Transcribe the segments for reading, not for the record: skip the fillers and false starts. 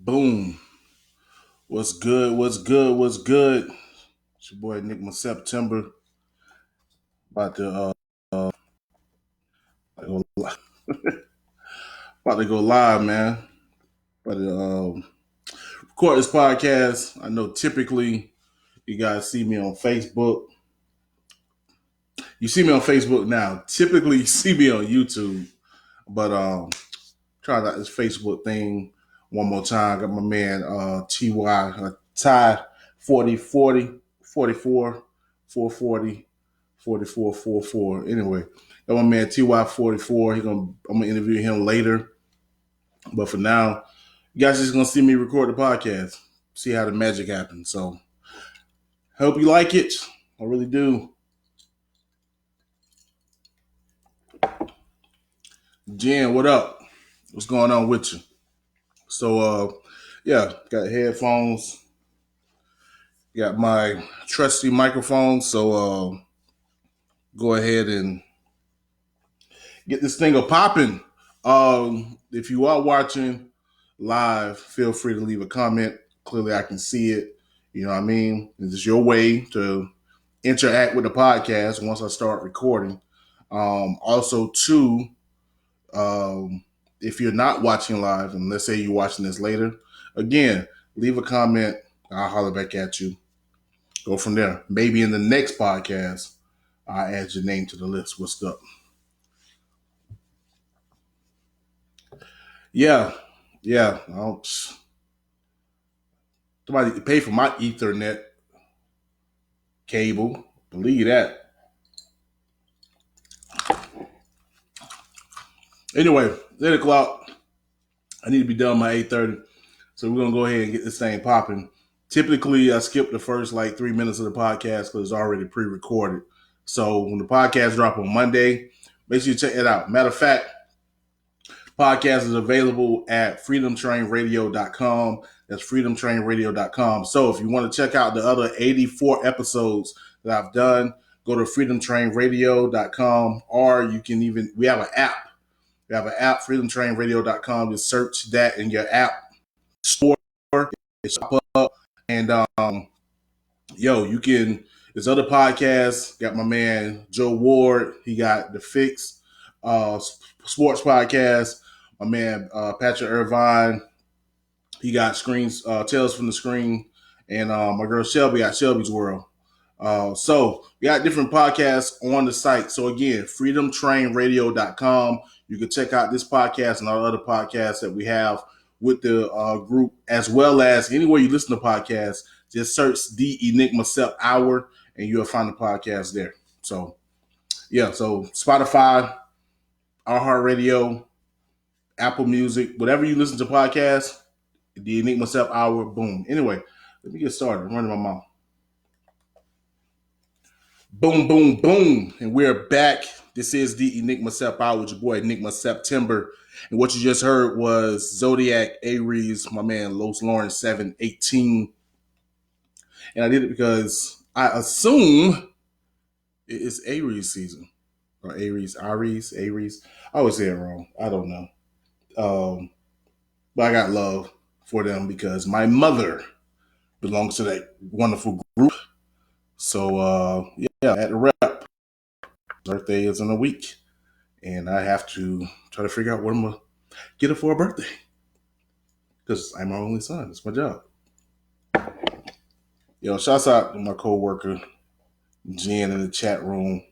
Boom. What's good? What's good? What's good? It's your boy Enigma September. About to go, about to go live, man. About to record this podcast. I know typically you guys see me on Facebook. You see me on Facebook now. Typically you see me on YouTube. But try out this Facebook thing one more time. Got my man TY-40 44 440 44 44. Anyway, got my man TY-44. I'm gonna interview him later. But for now, you guys just gonna see me record the podcast. See how the magic happens. So hope you like it. I really do. Jen, what up? What's going on with you? So yeah, got headphones, got my trusty microphone. So go ahead and get this thing a popping. If you are watching live, feel free to leave a comment. Clearly, I can see it. You know what I mean? This is your way to interact with the podcast once I start recording. Also, too, if you're not watching live, and let's say you're watching this later, again, leave a comment. I'll holler back at you. Go from there. Maybe in the next podcast, I'll add your name to the list. What's up? Yeah. I don't, somebody pay for my Ethernet cable. Believe that. Anyway, 8 o'clock. I need to be done by 8:30. So we're gonna go ahead and get this thing popping. Typically, I skip the first 3 minutes of the podcast because it's already pre-recorded. So when the podcast drop on Monday, make sure you check it out. Matter of fact, podcast is available at freedomtrainradio.com. That's freedomtrainradio.com. So if you want to check out the other 84 episodes that I've done, go to freedomtrainradio.com, or you can we have an app. We have an app, freedomtrainradio.com. Just search that in your app store. It's up. And you can, there's other podcasts. Got my man Joe Ward. He got The Fix sports podcast. My man Patrick Irvine. He got Tales from the Screen. And my girl Shelby got Shelby's World. So we got different podcasts on the site. So again, freedomtrainradio.com. You can check out this podcast and our other podcasts that we have with the group, as well as anywhere you listen to podcasts. Just search the Enigma Sept Hour and you'll find the podcast there. So yeah, so Spotify, iHeartRadio, Apple Music, whatever you listen to podcasts, the Enigma Sept Hour, boom. Anyway, let me get started. I'm running my mouth. Boom, boom, boom. And we're back. This is the Enigma Sept Hour with your boy Enigma September. And what you just heard was Zodiac, Aries, my man Los Lawrence 718. And I did it because I assume it is Aries season. Or Aries. I always say it wrong. I don't know. But I got love for them because my mother belongs to that wonderful group. So, at the rep, birthday is in a week. And I have to try to figure out what I'm going to get her for her birthday. Because I'm my only son. It's my job. Shouts out to my co-worker, Jen, in the chat room,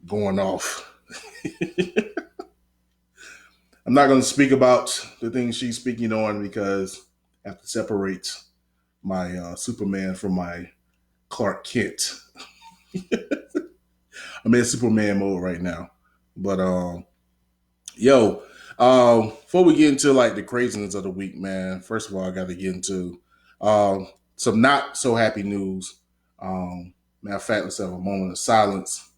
going off. I'm not going to speak about the things she's speaking on because I have to separate my Superman from my Clark Kent. I'm in Superman mode right now. But, before we get into the craziness of the week, man, first of all, I got to get into some not so happy news. Matter of fact, let's have a moment of silence.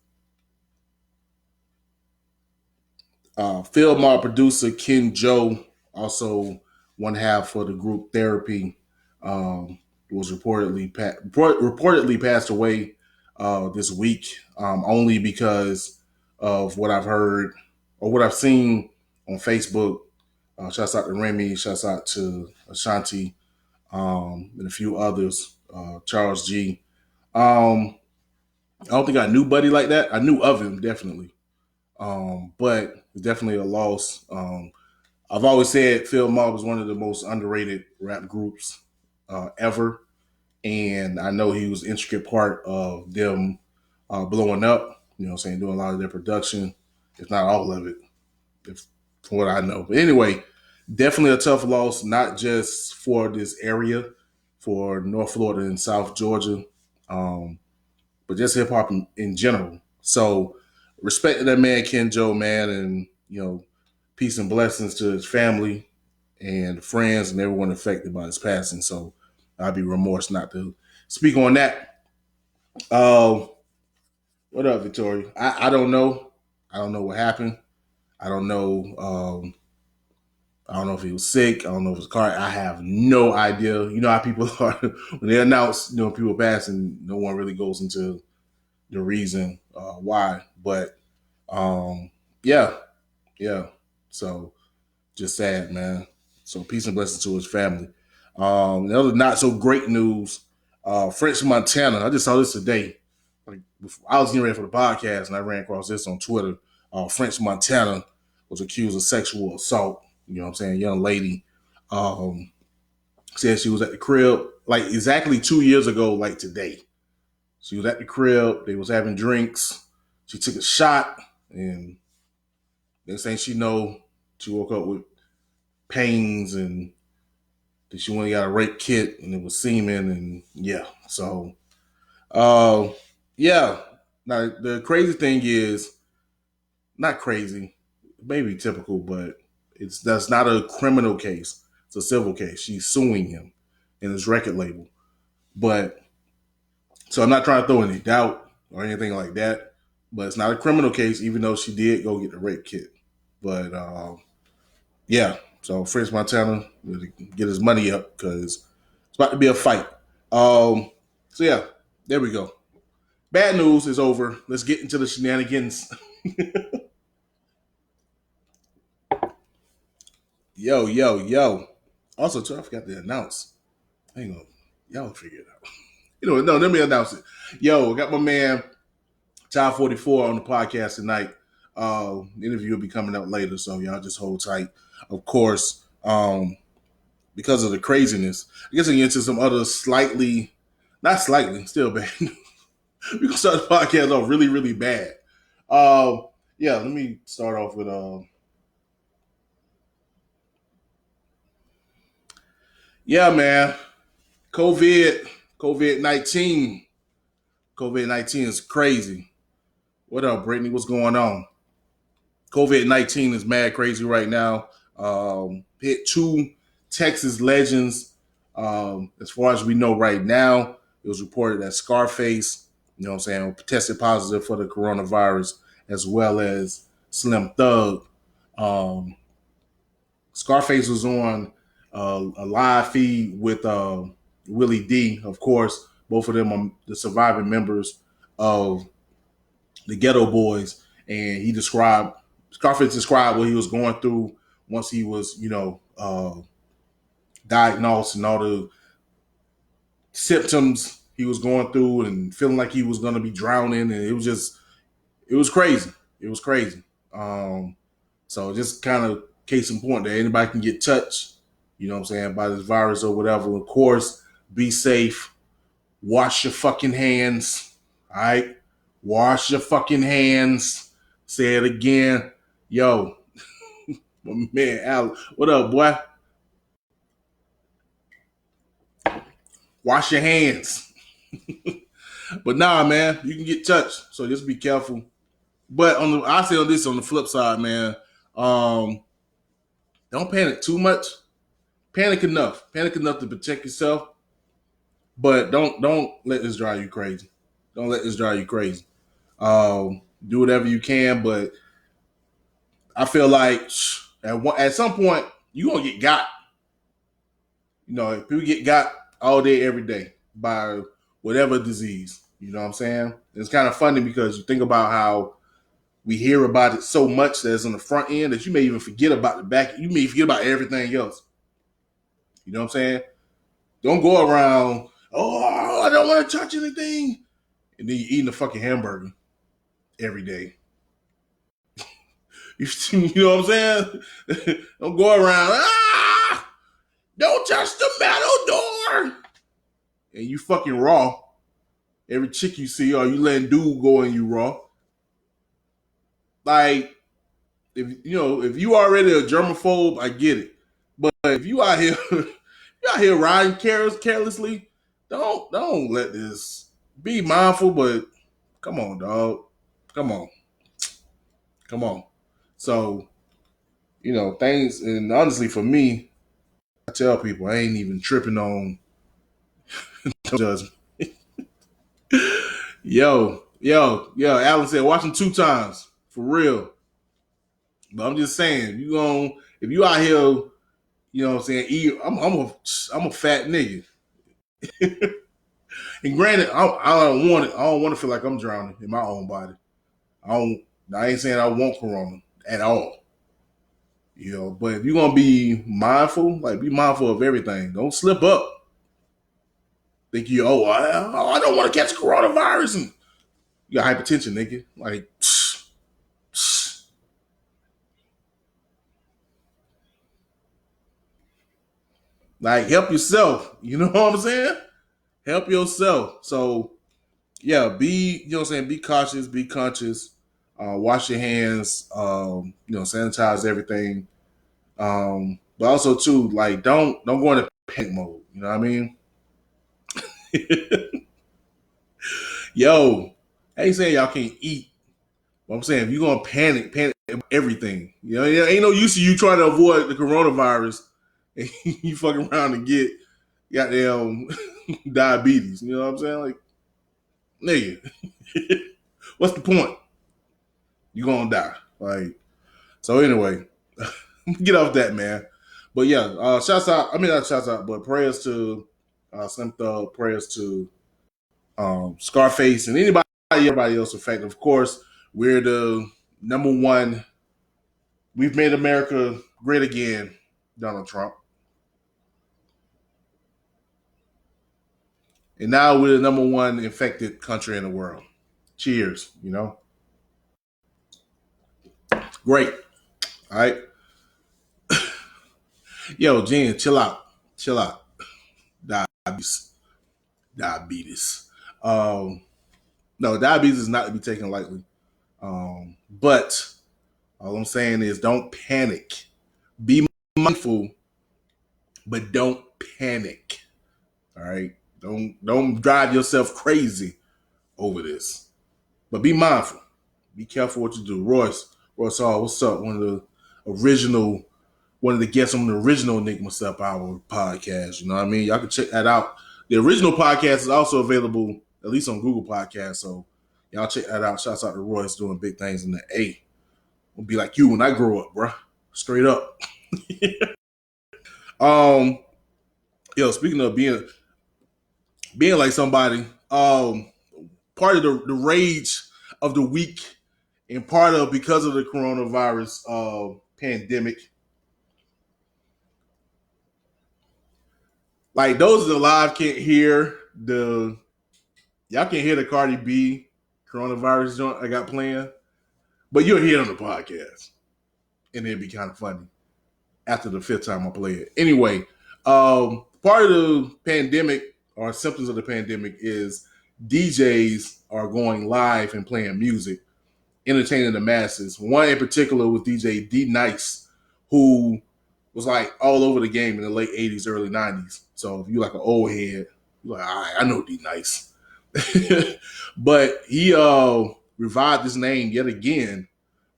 Film art producer KenJo, also one half for the group Therapy, was reportedly passed away this week, only because of what I've heard or what I've seen on Facebook. Shouts out to Remy. Shouts out to Ashanti, and a few others. Charles G. I don't think I knew Buddy like that. I knew of him definitely, but it's definitely a loss. I've always said Phil Mob is one of the most underrated rap groups ever, and I know he was an intricate part of them blowing up. You know, what I'm saying, doing a lot of their production, if not all of it, if, from what I know. But anyway, definitely a tough loss, not just for this area, for North Florida and South Georgia. But just hip hop in general. So respect to that man KenJo, man, and peace and blessings to his family and friends and everyone affected by his passing. So I'd be remorse not to speak on that. Uh, what up, Victoria? I don't know. I don't know what happened. I don't know. I don't know if he was sick. I don't know if it was a car. I have no idea. You know how people are when they announce, people passing. No one really goes into the reason why. But yeah, yeah. So just sad, man. So peace and blessings to his family. The other not so great news, French Montana. I just saw this today. Like I was getting ready for the podcast and I ran across this on Twitter. French Montana was accused of sexual assault. You know what I'm saying? Young lady said she was at the crib like exactly 2 years ago, like today. She was at the crib. They was having drinks. She took a shot, and next thing she know, she woke up with pains, and she went and got a rape kit, and it was semen, and yeah. So, yeah. Now the crazy thing is, not crazy, maybe typical, but that's not a criminal case. It's a civil case. She's suing him and his record label, but. So I'm not trying to throw any doubt or anything like that, but it's not a criminal case, even though she did go get the rape kit. But yeah, so French Montana will get his money up because it's about to be a fight. So yeah, there we go. Bad news is over. Let's get into the shenanigans. Yo, yo, yo. Also, too, I forgot to announce. Hang on. Y'all figure it out. No, let me announce it. Yo, I got my man TY-44 on the podcast tonight. The interview will be coming up later, so y'all just hold tight. Of course, because of the craziness, I guess I get into some other not slightly, still bad. We can start the podcast off really, really bad. Yeah, let me start off with yeah, man. COVID-19. COVID-19 is crazy. What up, Brittany? What's going on? COVID-19 is mad crazy right now. Hit two Texas legends. As far as we know right now, it was reported that Scarface, tested positive for the coronavirus, as well as Slim Thug. Um, Scarface was on a live feed with Willie D, of course. Both of them are the surviving members of the Ghetto Boys, and Scarface described what he was going through once he was, diagnosed and all the symptoms he was going through and feeling like he was going to be drowning, and it was crazy. It was crazy. So just kind of case in point that anybody can get touched, by this virus or whatever. Of course, be safe. Wash your fucking hands. All right? Wash your fucking hands. Say it again. Yo, my man, Al, what up, boy? Wash your hands. But nah, man, you can get touched. So just be careful. But I say on the flip side, man, don't panic too much. Panic enough. Panic enough to protect yourself. But don't let this drive you crazy. Don't let this drive you crazy. Do whatever you can, but I feel like at some point you're gonna get got. People get got all day, every day by whatever disease. You know what I'm saying? It's kind of funny because you think about how we hear about it so much that's on the front end that you may even forget about the back. You may forget about everything else. You know what I'm saying? Don't go around, oh, I don't want to touch anything. And then you're eating a fucking hamburger every day. You know what I'm saying? Don't go around, don't touch the metal door. And you fucking raw. Every chick you see, or you letting dude go and you raw. Like, if you already a germaphobe, I get it. But if you out here, you out here riding carelessly, don't let this. Be mindful, but come on, dog. Come on. So, things, and honestly, for me, I tell people I ain't even tripping on judgment. Yo, Alan said, watch them 2 times. For real. But I'm just saying, if you out here, you know what I'm saying, I'm a fat nigga. And granted, I don't want it. I don't want to feel like I'm drowning in my own body. I ain't saying I want corona at all. But if you're gonna be mindful, like be mindful of everything. Don't slip up. Think I don't want to catch coronavirus, and you got hypertension, nigga. Like help yourself. You know what I'm saying? Help yourself. So yeah, be cautious, be conscious, wash your hands, sanitize everything. But also too, like don't go into panic mode. You know what I mean? Yo, I ain't saying y'all can't eat. But I'm saying if you're gonna panic everything. Ain't no use to you trying to avoid the coronavirus and you fucking around and get goddamn diabetes. You know what I'm saying? Like, nigga, what's the point? You gonna die. Like, so anyway, get off that, man. But yeah, shouts out. I mean, not shouts out, but prayers to Slim Thug, prayers to Scarface, and everybody else affected. Of course, we're the number one. We've made America great again, Donald Trump. And now we're the number one infected country in the world. Cheers, Great. All right. Yo, Jen, chill out. Chill out. Diabetes. No, diabetes is not to be taken lightly. But all I'm saying is don't panic. Be mindful, but don't panic. All right. Don't drive yourself crazy over this. But be mindful. Be careful what you do. Royce Hall, what's up? One of the guests on the original Enigma Sept Hour podcast. You know what I mean? Y'all can check that out. The original podcast is also available, at least on Google Podcasts. So y'all check that out. Shouts out to Royce doing big things in the A. We'll be like you when I grow up, bro. Straight up. Speaking of being like somebody, part of the rage of the week and part of because of the coronavirus pandemic. Like those that live can't hear y'all can't hear the Cardi B coronavirus joint I got playing, but you'll hear it on the podcast, and it'd be kind of funny after the 5th time I play it. Anyway, part of the pandemic or symptoms of the pandemic is DJs are going live and playing music, entertaining the masses. One in particular was DJ D Nice, who was like all over the game in the late 80s, early 90s. So if you like an old head, you're like, all right, I know D Nice. But he revived his name yet again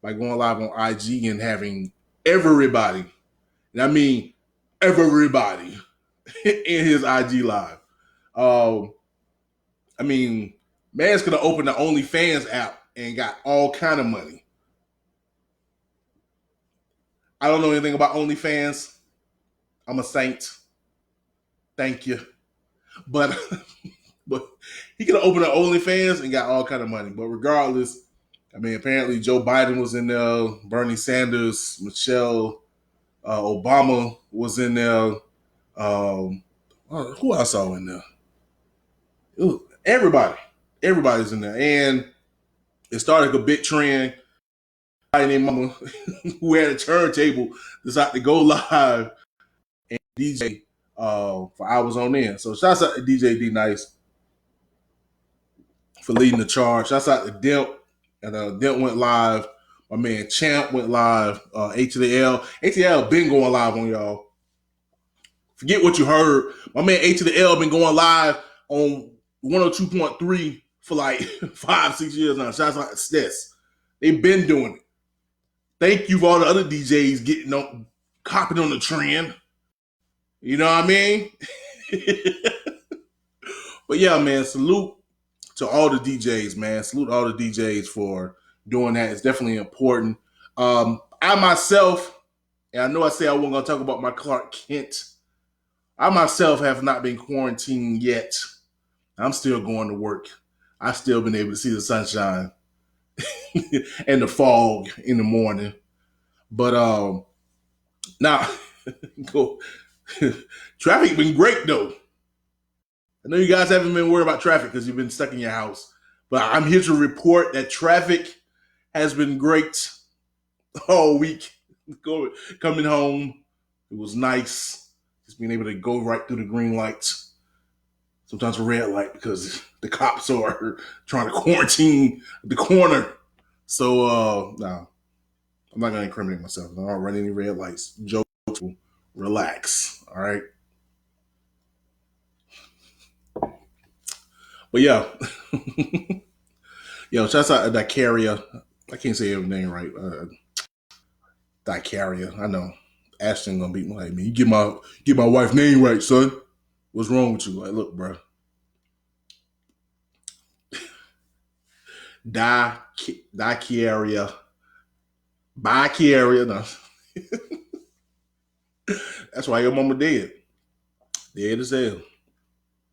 by going live on IG and having everybody, and I mean everybody, in his IG live. I mean, man's gonna open the OnlyFans app and got all kind of money. I don't know anything about OnlyFans. I'm a saint. Thank you. But he could have opened an OnlyFans and got all kind of money. But regardless, I mean, apparently Joe Biden was in there, Bernie Sanders, Michelle Obama was in there. Who else saw in there? Everybody. Everybody's in there. And it started a big trend. Named Mama, who had a turntable, decided to go live and DJ for hours on end. So shouts out to DJ D Nice for leading the charge. Shouts out to Demp. And Demp went live. My man Champ went live. A to the L. A to the L been going live on y'all. Forget what you heard. My man A to the L been going live on 102.3 for like 5-6 years now. Shouts out to Stess. They've been doing it. Thank you for all the other DJs getting on, copping on the trend. You know what I mean? But yeah, man, salute to all the DJs, man. Salute all the DJs for doing that. It's definitely important. I myself, and I know I said I wasn't going to talk about my Clark Kent. I myself have not been quarantined yet. I'm still going to work. I've still been able to see the sunshine and the fog in the morning. But now, traffic been great though. I know you guys haven't been worried about traffic because you've been stuck in your house. But I'm here to report that traffic has been great all week. Coming home, it was nice. Just being able to go right through the green lights. Sometimes a red light because the cops are trying to quarantine the corner. So, no, I'm not going to incriminate myself. I don't run any red lights. Joe, relax. All right. But yeah. Yo, shouts out to Dicaria. I can't say her name right. Dicaria. I know. Ashton gonna beat me like me. You get my wife's name right, son. What's wrong with you? Like, look, bro. Dicaria. Bicaria. No. That's why your mama dead. Dead as hell.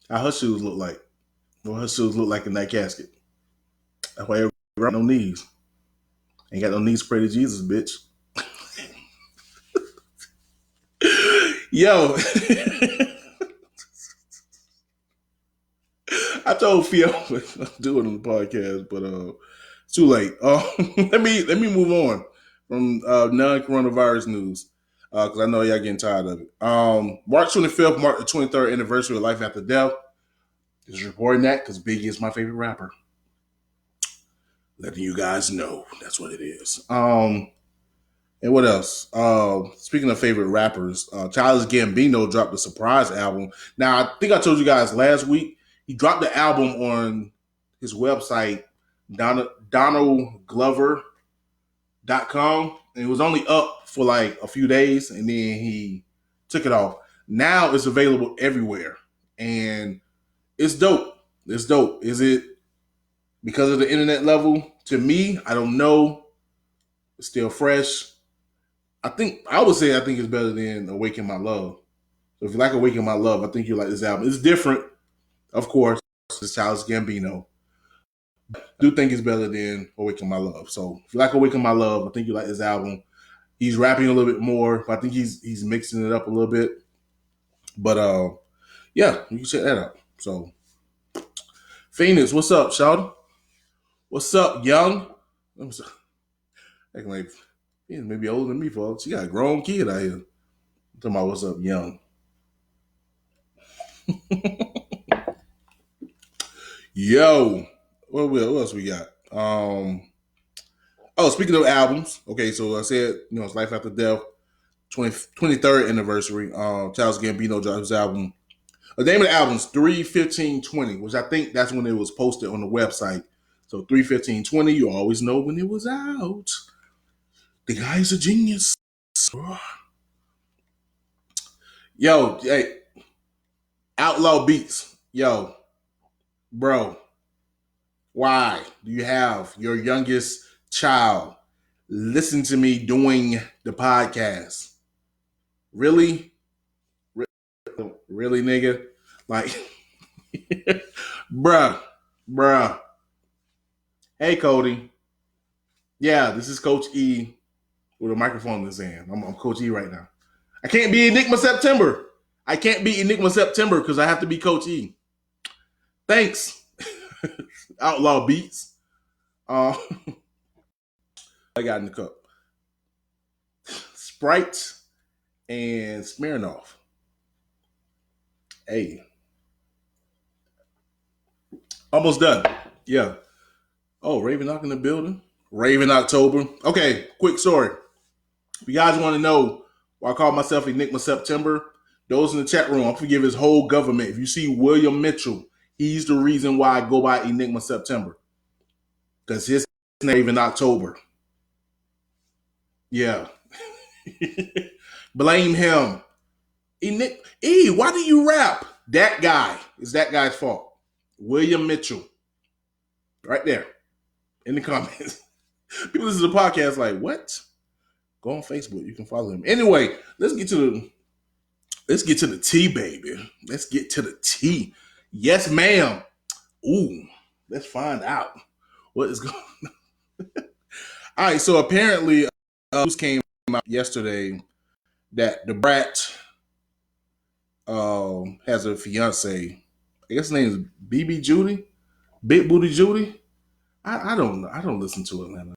How her shoes look like. What her shoes look like in that casket. That's why everybody got no knees. Ain't got no knees to pray to Jesus, bitch. Yo. I told Fio I'm doing on the podcast, but it's too late. Let me move on from non-coronavirus news because I know y'all getting tired of it. March 25th marked the 23rd anniversary of Life After Death. Just reporting that because Biggie is my favorite rapper. Letting you guys know that's what it is. And what else? Speaking of favorite rappers, Childish Gambino dropped a surprise album. Now, I think I told you guys last week, he dropped the album on his website, DonaldGlover.com. And it was only up for like a few days, and then he took it off. Now it's available everywhere. And it's dope. It's dope. Is it because of the internet level? To me, I don't know. It's still fresh. I think it's better than Awaken My Love. So if you like Awaken My Love, I think you like this album. It's different, of course. It's Childish Gambino. I do think it's better than Awaken My Love. So if you like Awaken My Love, I think you like this album. He's rapping a little bit more, but I think he's mixing it up a little bit. But yeah, you can check that out. So Phoenix, what's up, Shawty? What's up, young? Acting like Phoenix may be older than me, folks. She got a grown kid out here. I'm talking about what's up, young. Yo, what else we got? Speaking of albums, okay, so I said, it's Life After Death, 23rd anniversary. Childish Gambino dropped his album. The name of the album is 3/15/20, which I think that's when it was posted on the website. So 3/15/20, you always know when it was out. The guy's a genius. Yo, hey, Outlaw Beats. Yo, bro, why do you have your youngest child listen to me doing the podcast? Really? Really, nigga? Like, bruh. Hey, Cody. Yeah, this is Coach E with a microphone in his hand. I'm Coach E right now. I can't be Enigma September. I can't be Enigma September because I have to be Coach E. Thanks, Outlaw Beats. I got in the cup. Sprite and Smirnoff. Hey. Almost done. Yeah. Oh, Raven Knock in the building. Raven October. Okay, quick story. If you guys want to know why I call myself Enigma September, those in the chat room, I'm forgive his whole government. If you see William Mitchell, he's the reason why I go by Enigma September. Because his name Raven October. Yeah. Blame him. Why do you rap? That guy. It's that guy's fault. William Mitchell. Right there. In the comments. People listen to the podcast like, what? Go on Facebook. You can follow him. Anyway, let's get to the tea, baby. Let's get to the tea. Yes, ma'am. Ooh, let's find out what is going on. All right, so apparently news came out yesterday that the brat has a fiance. I guess his name is BB Judy, Big Booty Judy. I don't know. I don't listen to Atlanta.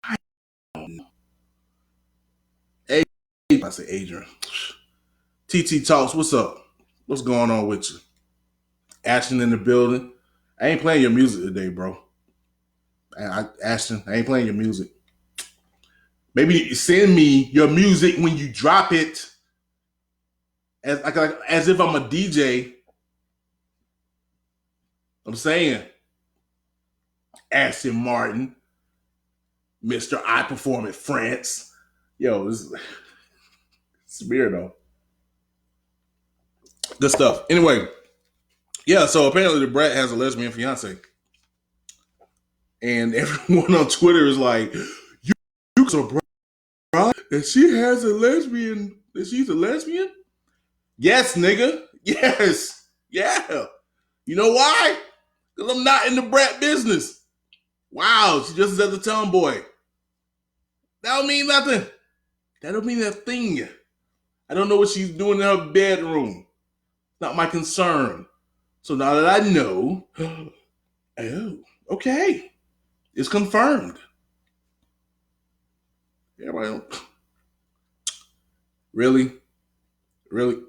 I don't know. I say Adrian. TT Talks, what's up? What's going on with you? Ashton in the building. I ain't playing your music today, bro. Ashton, I ain't playing your music. Maybe send me your music when you drop it, as if I'm a DJ. I'm saying, Aston Martin, Mr. I Perform in France. Yo, this is weird though. Good stuff. Anyway, yeah, so apparently the brat has a lesbian fiance. And everyone on Twitter is like, you so bro, that she has a lesbian, that she's a lesbian? Yes, nigga. Yes. Yeah. You know why? Because I'm not in the brat business. Wow, she just as a tomboy. That don't mean nothing. That don't mean a thing. I don't know what she's doing in her bedroom. Not my concern. So now that I know, oh, okay. It's confirmed. Everybody don't. Really?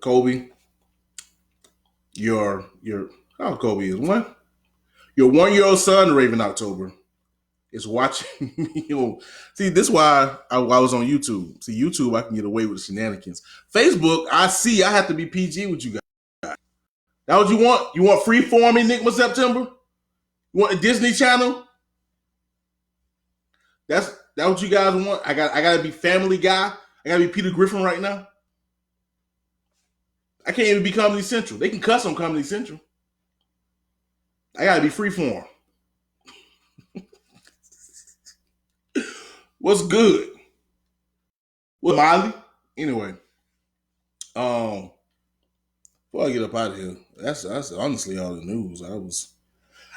Kobe? How Kobe is? What? Your 1-year-old son, Raven October, is watching me. See, this is why I was on YouTube. See, YouTube, I can get away with the shenanigans. Facebook, I have to be PG with you guys. That what you want? You want freeform Enigma September? You want a Disney Channel? That what you guys want? I gotta be Family Guy. I gotta be Peter Griffin right now. I can't even be Comedy Central. They can cuss on Comedy Central. I gotta be freeform. What's good? What Molly? Anyway, before I get up out of here, that's honestly all the news.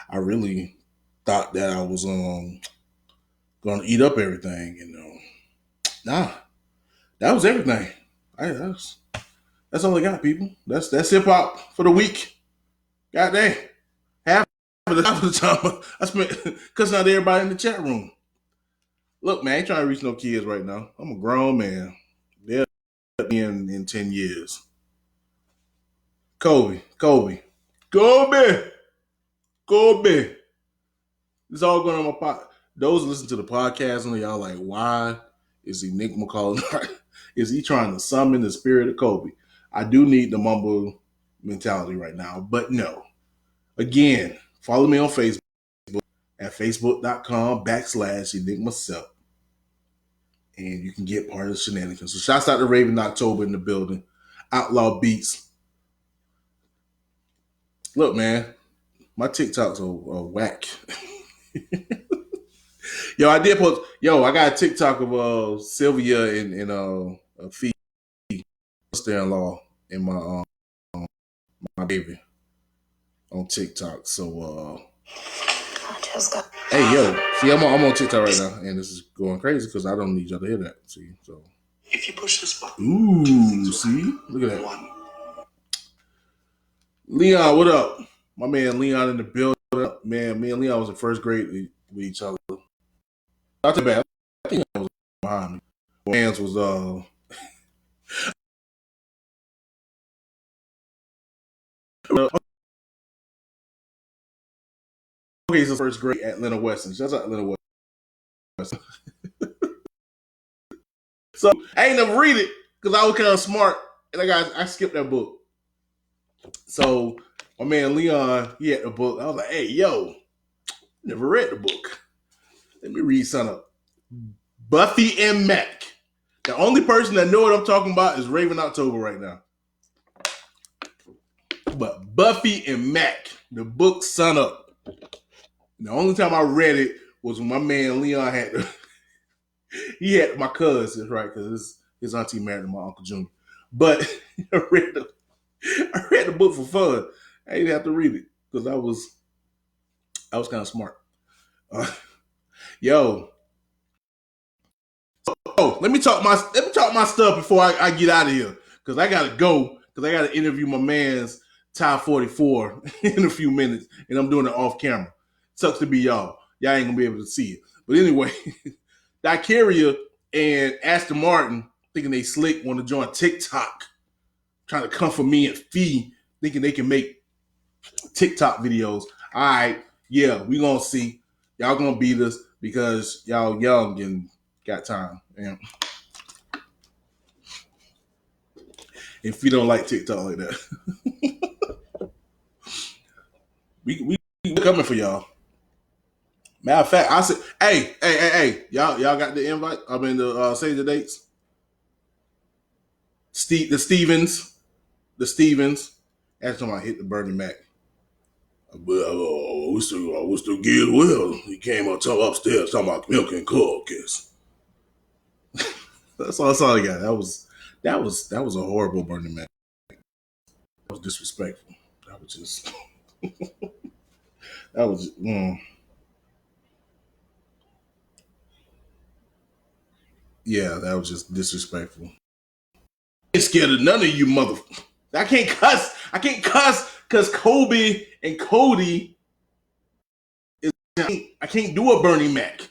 I really thought that I was gonna eat up everything, Nah, that was everything. That's all I got, people. That's hip hop for the week. God dang. Half of the time I spent cussing out everybody in the chat room. Look, man, I ain't trying to reach no kids right now. I'm a grown man. They'll be in 10 years. Kobe. It's all going on my pot. Those listen to the podcast and y'all like, why is Enigma calling? Is he trying to summon the spirit of Kobe? I do need the mumble mentality right now, but no. Again, follow me on Facebook at facebook.com/Enigma Sept. And you can get part of the shenanigans. So shouts out to Raven October in the building. Outlaw Beats. Look, man, my TikToks are whack. Yo, I did post. Yo, I got a TikTok of Sylvia and Fee, sister-in-law, and my baby on TikTok. So I just got. Hey, yo. See, I'm on TikTok right now, and this is going crazy because I don't need y'all to hear that. See, so. If you push this button, ooh, see? Look at that. One. Leon, what up? My man Leon in the building. Man, me and Leon was in first grade with each other. Not too bad. I think I was behind me. Man's was okay, so first grade at Leonard Weston. Shout out Leonard Weston. So I ain't never read it because I was kind of smart, and I skipped that book. So my man Leon, he had the book. I was like, hey, yo, never read the book. Let me read something up. Buffy and Mac. The only person that know what I'm talking about is Raven October right now. But Buffy and Mac, the book Sun Up. The only time I read it was when my man Leon had he had my cousin, right? Because his auntie married my Uncle Junior. But I read the book for fun. I didn't have to read it because I was kind of smart. Yo. Oh, let me talk my stuff before I get out of here. Because I gotta go. Because I gotta interview my man's TY-44 in a few minutes. And I'm doing it off camera. Sucks to be y'all. Y'all ain't gonna be able to see it. But anyway, Dicaria and Aston Martin thinking they slick, want to join TikTok, trying to come for me and Fee, thinking they can make TikTok videos. All right, yeah, we gonna see. Y'all gonna beat us because y'all young and got time. And if you don't like TikTok like that, we coming for y'all. Matter of fact, I said, hey, y'all got the invite? I mean, the save the dates. The Stevens. That's time I hit the Bernie Mac. Well, we still getting well. He came up upstairs talking about milk and cookies. That's all I got. That was a horrible Bernie Mac. That was disrespectful. That was just that was yeah, that was just disrespectful. I ain't scared of none of you motherfuckers. I can't cuss because Kobe and Cody is. I can't do a Bernie Mac.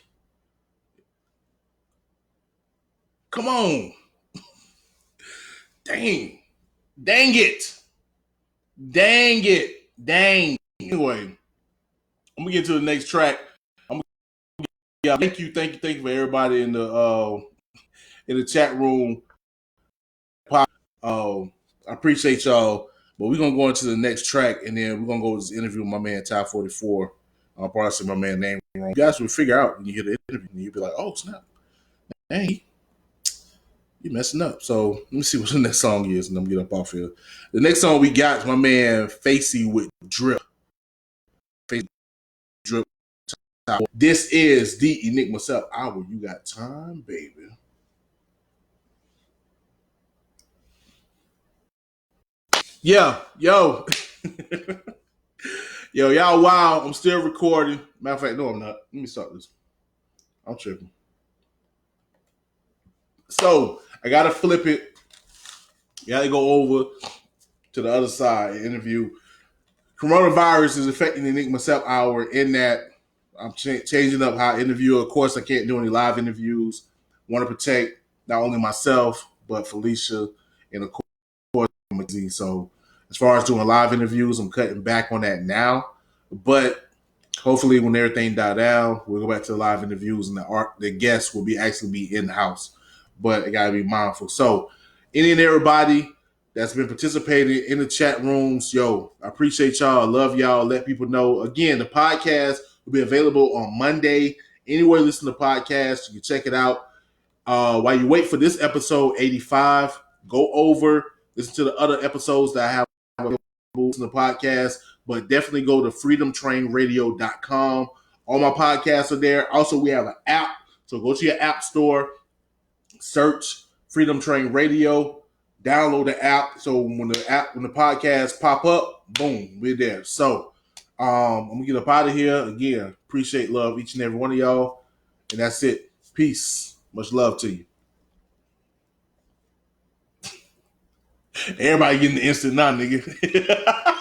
Come on. Dang it. Dang. Anyway, I'm gonna get to the next track. Thank you for everybody in the chat room. I appreciate y'all. But we're gonna go into the next track, and then we're gonna go to this interview with my man TY-44. I'll probably say my man name wrong. You guys will figure out when you hear the interview, and you'll be like, "Oh snap, dang, you messing up." So let me see what the next song is, and I'm gonna get up off here. The next song we got is my man Facey with Drip. Facey Drip. This is the Enigma Sept Hour. You got time, baby. Yeah, yo. Yo, y'all wow. I'm still recording. Matter of fact, no, I'm not. Let me start this. I'm tripping. So, I got to flip it. You got to go over to the other side and interview. Coronavirus is affecting the Enigma Sept Hour in that I'm changing up how I interview. Of course, I can't do any live interviews. Want to protect not only myself, but Felicia and, of course, so as far as doing live interviews, I'm cutting back on that now. But hopefully, when everything die down, we'll go back to the live interviews, and the guests will actually be in the house. But I gotta be mindful. So, any and everybody that's been participating in the chat rooms, yo, I appreciate y'all. I love y'all. Let people know. Again, the podcast will be available on Monday. Anywhere you listen to podcasts, you can check it out. While you wait for this episode 85, go over, listen to the other episodes that I have in the podcast, but definitely go to freedomtrainradio.com. All my podcasts are there. Also, we have an app, so go to your app store, search Freedom Train Radio, download the app. So when the podcast pop up, boom, we're there. So I'm gonna get up out of here. Again, appreciate love each and every one of y'all. And that's it. Peace. Much love to you. Everybody getting the instant now, nigga.